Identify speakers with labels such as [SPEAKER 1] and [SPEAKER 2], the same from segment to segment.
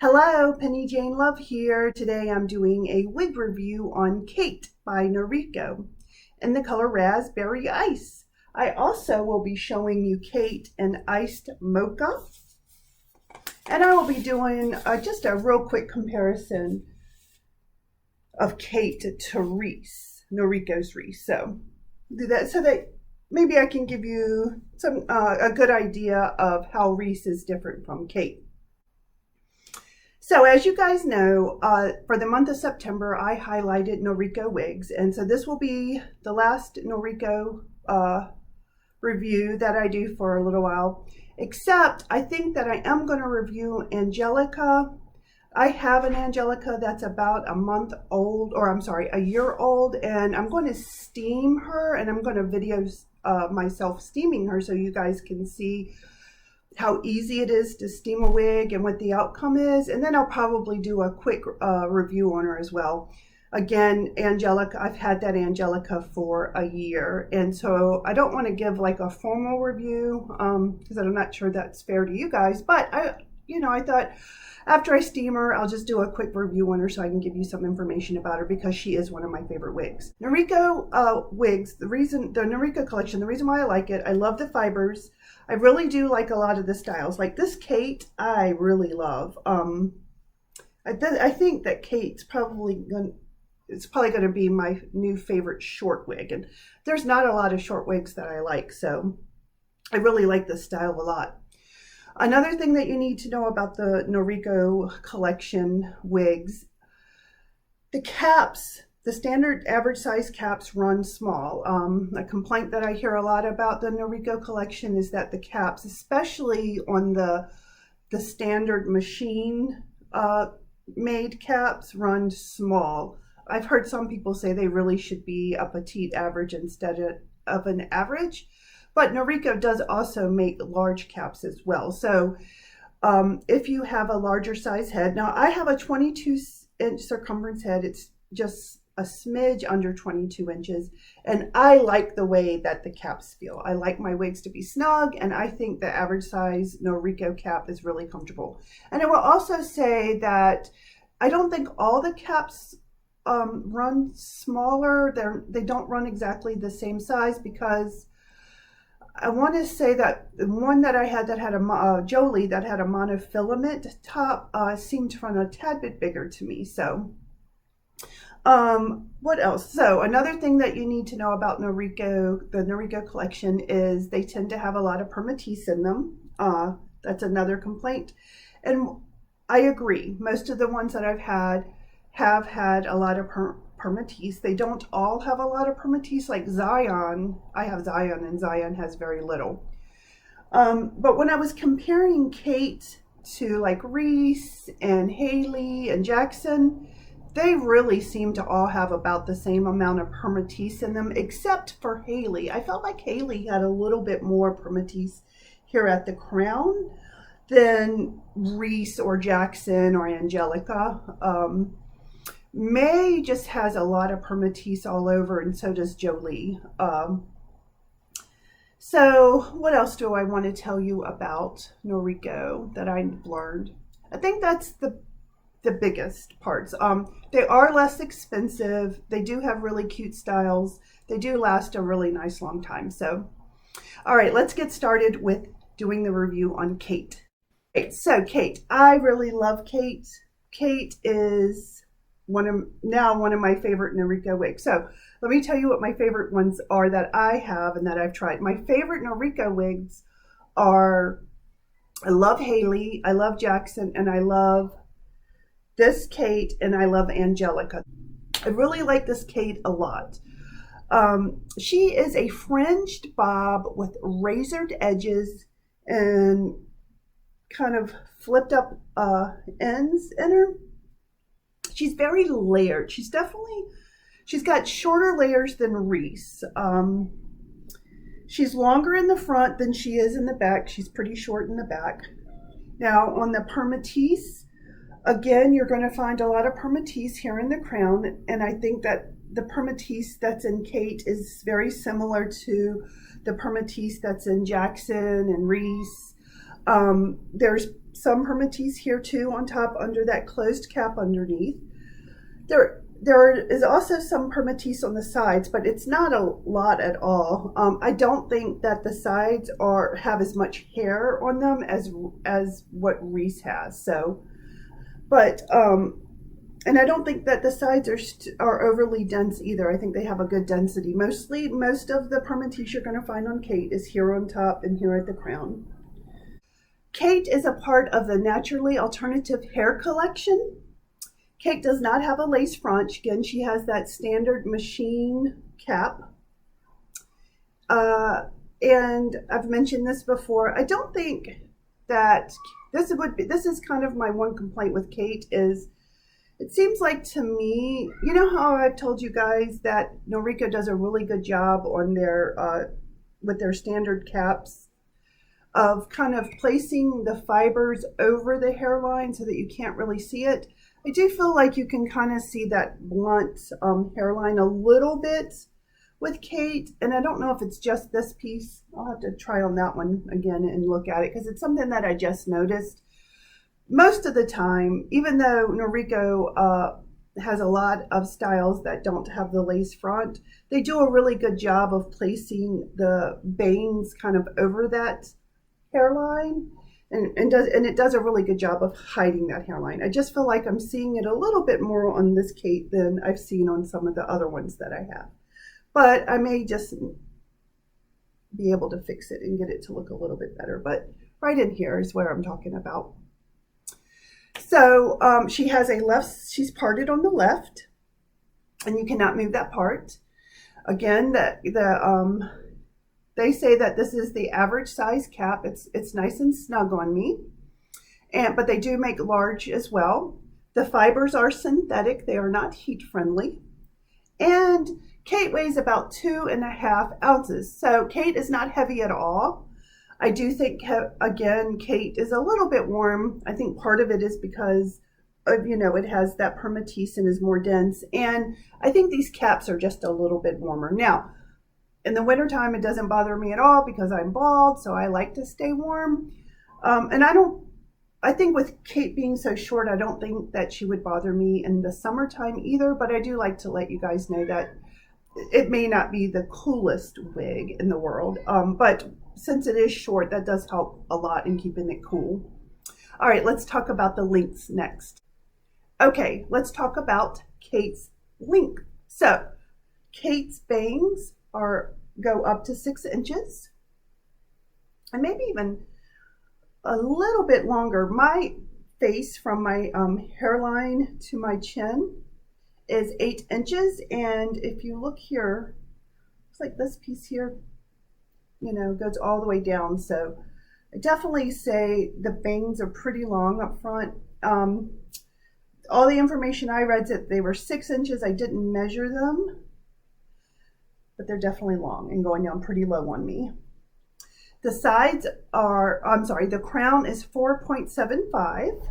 [SPEAKER 1] Hello, Penny Jane Love here. Today I'm doing a wig review on Kate by Noriko in the color Raspberry Ice. I also will be showing you Kate in iced mocha, and I will be doing just a real quick comparison of Kate to Noriko's Reese. So do that so that maybe I can give you some a good idea of how Reese is different from Kate. So as you guys know, for the month of September, I highlighted Noriko wigs. And so this will be the last Noriko review that I do for a little while. Except I think that I am going to review Angelica. I have an Angelica that's about a month old, or I'm sorry, a year old. And I'm going to steam her, and I'm going to video myself steaming her so you guys can see how easy it is to steam a wig and what the outcome is. And then I'll probably do a quick review on her as well. Again, Angelica, I've had that Angelica for a year. And so I don't want to give like a formal review because I'm not sure that's fair to you guys. But I thought after I steam her, I'll just do a quick review on her so I can give you some information about her because she is one of my favorite wigs. Noriko wigs, the Noriko collection, the reason why I like it, I love the fibers. I really do like a lot of the styles. Like this Kate, I really love. I think that Kate's probably going to be my new favorite short wig. And there's not a lot of short wigs that I like, so I really like this style a lot. Another thing that you need to know about the Noriko collection wigs, the caps, the standard average size caps run small. A complaint that I hear a lot about the Noriko collection is that the caps, especially on the standard machine made caps, run small. I've heard some people say they really should be a petite average instead of an average. But Noriko does also make large caps as well. So if you have a larger size head, now I have a 22-inch circumference head. It's just a smidge under 22 inches. And I like the way that the caps feel. I like my wigs to be snug, and I think the average size Noriko cap is really comfortable. And I will also say that I don't think all the caps run smaller. They don't run exactly the same size because I want to say that the one that I had that had a Jolie that had a monofilament top seemed to run a tad bit bigger to me. So what else? So another thing that you need to know about Noriko, the Noriko collection, is they tend to have a lot of permatease in them. That's another complaint. And I agree. Most of the ones that I've had have had a lot of permatease. They don't all have a lot of permatease like Zion. I have Zion, and Zion has very little. But when I was comparing Kate to like Reese and Haley and Jackson, they really seem to all have about the same amount of permatease in them, except for Haley. I felt like Haley had a little bit more permatease here at the crown than Reese or Jackson or Angelica. May just has a lot of permatease all over, and so does Jolie. So what else do I want to tell you about Noriko that I've learned? I think that's the biggest parts. They are less expensive. They do have really cute styles. They do last a really nice long time. So, all right, let's get started with doing the review on Kate. Okay, so Kate, I really love Kate. Kate is one of my favorite Noriko wigs. So let me tell you what my favorite ones are that I have and that I've tried. My favorite Noriko wigs are, I love Haley, I love Jackson, and I love this Kate, and I love Angelica. I really like this Kate a lot. She is a fringed bob with razored edges and kind of flipped up ends in her. She's very layered. She's got shorter layers than Reese. She's longer in the front than she is in the back. She's pretty short in the back. Now on the permatease, again, you're going to find a lot of permatease here in the crown, and I think that the permatease that's in Kate is very similar to the permatease that's in Jackson and Reese. There's some permatease here too on top under that closed cap underneath. There is also some permatease on the sides, but it's not a lot at all. I don't think that the sides have as much hair on them as what Reese has. So, but and I don't think that the sides are overly dense either. I think they have a good density. Most of the permatease you're going to find on Kate is here on top and here at the crown. Kate is a part of the Naturally Alternative Hair Collection. Kate does not have a lace front. Again, she has that standard machine cap. And I've mentioned this before. I don't think that this is kind of my one complaint with Kate is it seems like to me, you know how I've told you guys that Noriko does a really good job on their with their standard caps of kind of placing the fibers over the hairline so that you can't really see it. I do feel like you can kind of see that blunt hairline a little bit with Kate, and I don't know if it's just this piece. I'll have to try on that one again and look at it because it's something that I just noticed. Most of the time, even though Noriko has a lot of styles that don't have the lace front, they do a really good job of placing the bangs kind of over that hairline, and it does a really good job of hiding that hairline. I just feel like I'm seeing it a little bit more on this Kate than I've seen on some of the other ones that I have. But I may just be able to fix it and get it to look a little bit better. But right in here is where I'm talking about. So she has she's parted on the left, and you cannot move that part. Again, they say that this is the average size cap. It's nice and snug on me, but they do make large as well. The fibers are synthetic. They are not heat friendly. And Kate weighs about 2.5 ounces. So Kate is not heavy at all. I do think, again, Kate is a little bit warm. I think part of it is because of, it has that permatease and is more dense. And I think these caps are just a little bit warmer. Now, in the wintertime, it doesn't bother me at all because I'm bald, so I like to stay warm. And I think with Kate being so short, I don't think that she would bother me in the summertime either, but I do like to let you guys know that it may not be the coolest wig in the world, but since it is short, that does help a lot in keeping it cool. All right, let's talk about the lengths next. Okay, let's talk about Kate's length. So Kate's bangs go up to 6 inches and maybe even a little bit longer. My face from my hairline to my chin is 8 inches, and if you look here, it's like this piece here, goes all the way down. So I definitely say the bangs are pretty long up front. All the information I read said they were 6 inches. I didn't measure them, but they're definitely long and going down pretty low on me. The sides the crown is 4.75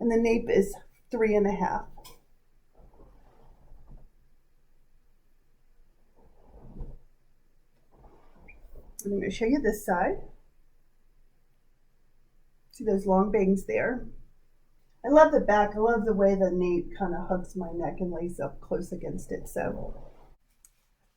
[SPEAKER 1] and the nape is 3.5. I'm going to show you this side. See those long bangs there? I love the back. I love the way the nape kind of hugs my neck and lays up close against it. So,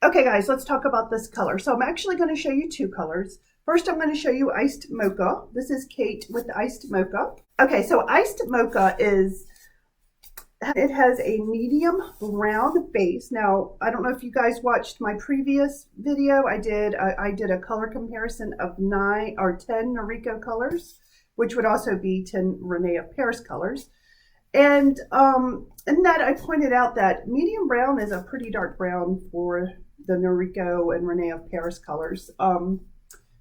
[SPEAKER 1] okay guys, let's talk about this color. So I'm actually going to show you two colors. First, I'm going to show you Iced Mocha. This is Kate with Iced Mocha. Okay, so Iced Mocha it has a medium brown base. Now, I don't know if you guys watched my previous video. I did a color comparison of 9 or 10 Noriko colors, which would also be 10 Renee of Pear's colors. And in that I pointed out that medium brown is a pretty dark brown for the Noriko and Renee of Pear's colors.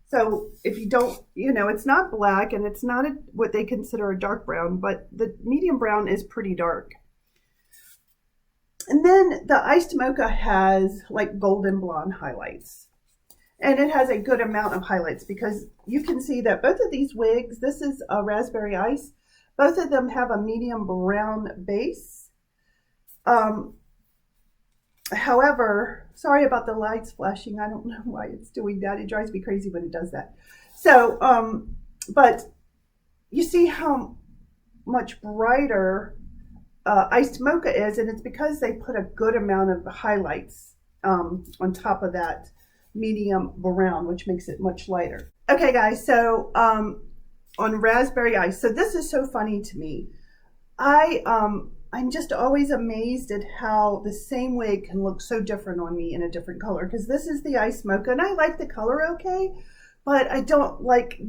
[SPEAKER 1] So if you don't, it's not black and it's not what they consider a dark brown, but the medium brown is pretty dark. And then the Iced Mocha has like golden blonde highlights. And it has a good amount of highlights because you can see that both of these wigs, this is a Razsberry Ice, both of them have a medium brown base. However, sorry about the lights flashing. I don't know why it's doing that. It drives me crazy when it does that. So, but you see how much brighter iced mocha is, and it's because they put a good amount of highlights on top of that medium brown, which makes it much lighter. Okay, guys, so on raspberry ice. So this is so funny to me. I'm just always amazed at how the same wig can look so different on me in a different color, because this is the ice mocha and I like the color okay, but I don't like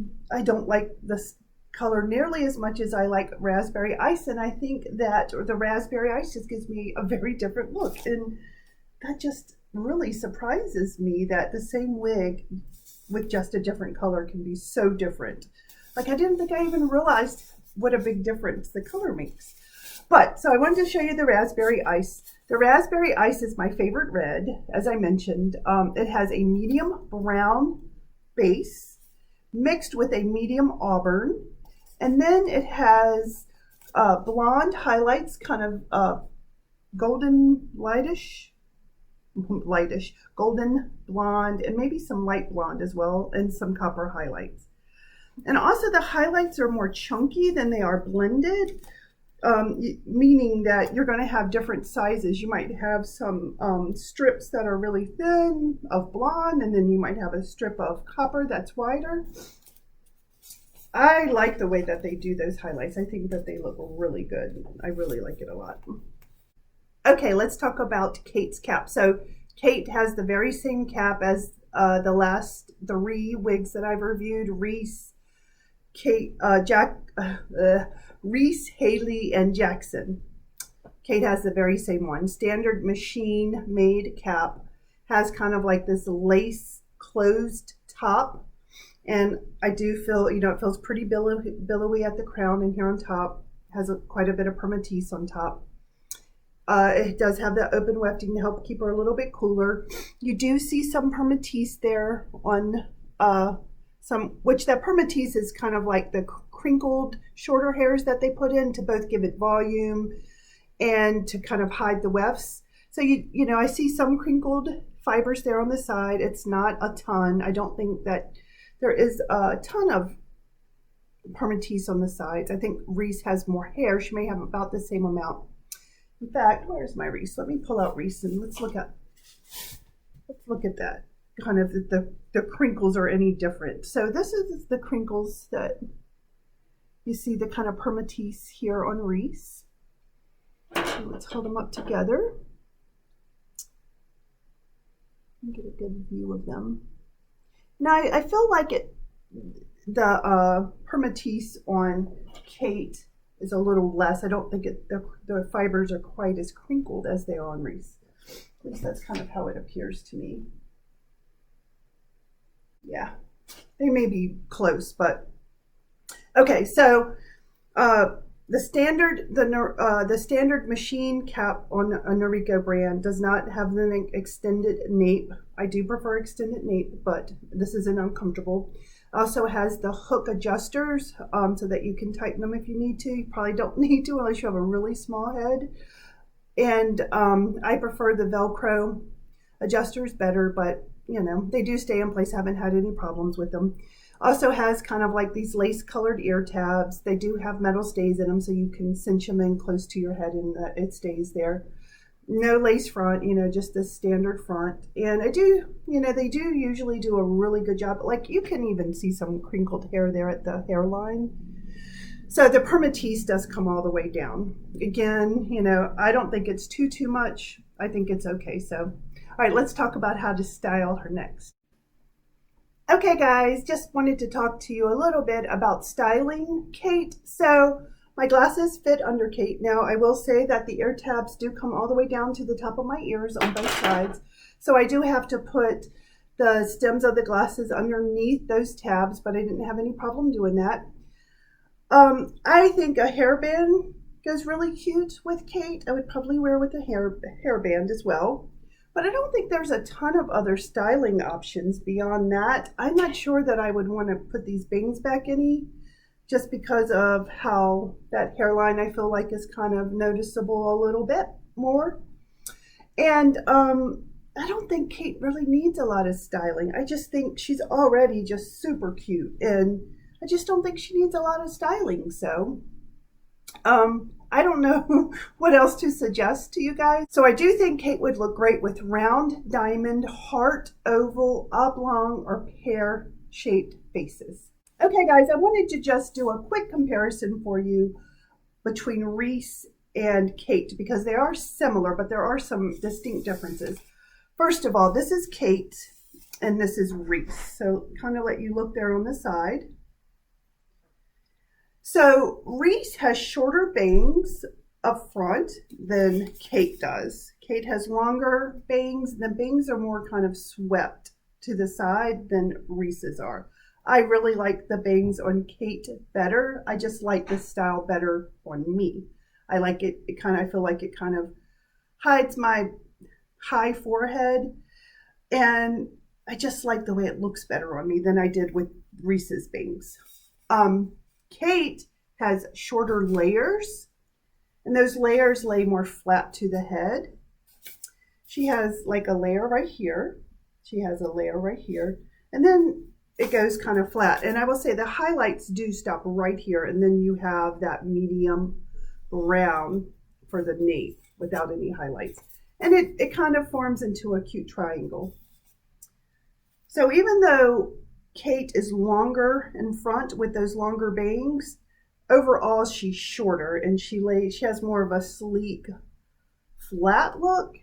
[SPEAKER 1] this color nearly as much as I like raspberry ice, and I think that the raspberry ice just gives me a very different look, and that just really surprises me that the same wig with just a different color can be so different. Like, I didn't think I even realized what a big difference the color makes. But, so I wanted to show you the raspberry ice. The raspberry ice is my favorite red, as I mentioned. It has a medium brown base mixed with a medium auburn. And then it has blonde highlights, kind of golden lightish, golden blonde, and maybe some light blonde as well, and some copper highlights. And also the highlights are more chunky than they are blended. Meaning that you're going to have different sizes. You might have some strips that are really thin of blonde, and then you might have a strip of copper that's wider. I like the way that they do those highlights. I think that they look really good. I really like it a lot. Okay, let's talk about Kate's cap. So Kate has the very same cap as the last 3 wigs that I've reviewed. Reese, Haley, and Jackson. Kate has the very same one. Standard machine made cap, has kind of like this lace closed top. And I do feel, you know, it feels pretty billowy at the crown, and here on top has quite a bit of permatease on top. It does have that open wefting to help keep her a little bit cooler. You do see some permatease there on which that permatease is kind of like the crinkled shorter hairs that they put in to both give it volume and to kind of hide the wefts. So you know, I see some crinkled fibers there on the side. It's not a ton. I don't think that there is a ton of permatease on the sides. I think Reese has more hair. She may have about the same amount. In fact, where's my Reese? Let me pull out Reese and let's look at that. Kind of the crinkles are any different. So this is the crinkles that you see, the kind of permatease here on Reese. So let's hold them up together and get a good view of them. Now I feel like the permatease on Kate is a little less. I don't think the fibers are quite as crinkled as they are on Reese. At least that's kind of how it appears to me. Yeah, they may be close, but okay. So the standard machine cap on a Noriko brand does not have the extended nape. I do prefer extended nape, but this isn't uncomfortable. Also has the hook adjusters so that you can tighten them if you need to. You probably don't need to unless you have a really small head. And I prefer the Velcro adjusters better, but you know, they do stay in place. I haven't had any problems with them. Also has kind of like these lace colored ear tabs. They do have metal stays in them, so you can cinch them in close to your head and it stays there. No lace front, you know, just the standard front. And I do, you know, they do usually do a really good job. Like, you can even see some crinkled hair there at the hairline. So the permatease does come all the way down. Again, you know, I don't think it's too much. I think it's okay. So, all right, let's talk about how to style her next. Okay, guys, just wanted to talk to you a little bit about styling Kate. So my glasses fit under Kate. Now, I will say that the ear tabs do come all the way down to the top of my ears on both sides. So I do have to put the stems of the glasses underneath those tabs, but I didn't have any problem doing that. I think a hairband goes really cute with Kate. I would probably wear with a hairband as well. But I don't think there's a ton of other styling options beyond that. I'm not sure that I would want to put these bangs back any, just because of how that hairline I feel like is kind of noticeable a little bit more. And I don't think Kate really needs a lot of styling. I just think she's already just super cute, and I just don't think she needs a lot of styling. So I don't know what else to suggest to you guys. So I do think Kate would look great with round, diamond, heart, oval, oblong, or pear shaped faces. Okay guys, I wanted to just do a quick comparison for you between Reese and Kate because they are similar, but there are some distinct differences. First of all, this is Kate and this is Reese. So kind of let you look there on the side. So Reese has shorter bangs up front than Kate does. Kate has longer bangs. The bangs are more kind of swept to the side than Reese's are. I really like the bangs on Kate better. I just like this style better on me. I like it, I feel like it kind of hides my high forehead, and I just like the way it looks better on me than I did with Reese's bangs. Kate has shorter layers, and those layers lay more flat to the head. She has like a layer right here. She has a layer right here, and then it goes kind of flat. And I will say the highlights do stop right here, and then you have that medium brown for the nape without any highlights. And it kind of forms into a cute triangle. So even though Kate is longer in front with those longer bangs, overall she's shorter, and she has more of a sleek, flat look.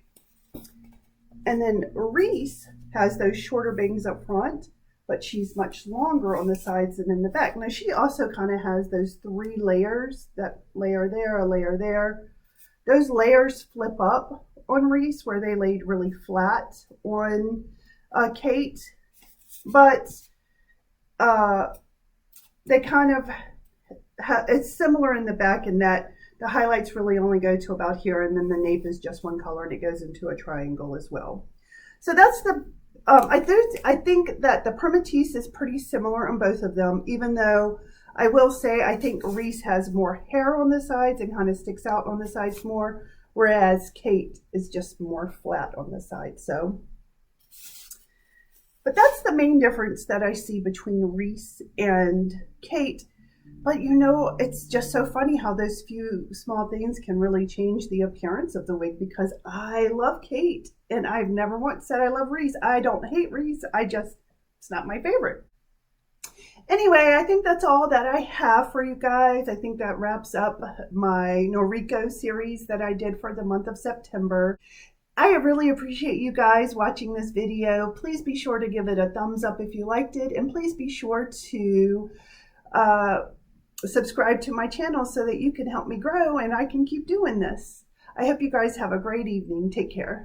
[SPEAKER 1] And then Reese has those shorter bangs up front, but she's much longer on the sides and in the back. Now she also kind of has those 3 layers, that layer there, a layer there. Those layers flip up on Reese where they laid really flat on Kate, but they kind of, it's similar in the back in that the highlights really only go to about here, and then the nape is just one color and it goes into a triangle as well. So that's the, I think that the permatease is pretty similar on both of them, even though I will say I think Reese has more hair on the sides and kind of sticks out on the sides more, whereas Kate is just more flat on the side. So, but that's the main difference that I see between Reese and Kate. But you know, it's just so funny how those few small things can really change the appearance of the wig, because I love Kate and I've never once said I love Reese. I don't hate Reese. It's not my favorite. Anyway, I think that's all that I have for you guys. I think that wraps up my Noriko series that I did for the month of September. I really appreciate you guys watching this video. Please be sure to give it a thumbs up if you liked it, and please be sure to subscribe to my channel so that you can help me grow and I can keep doing this. I hope you guys have a great evening. Take care.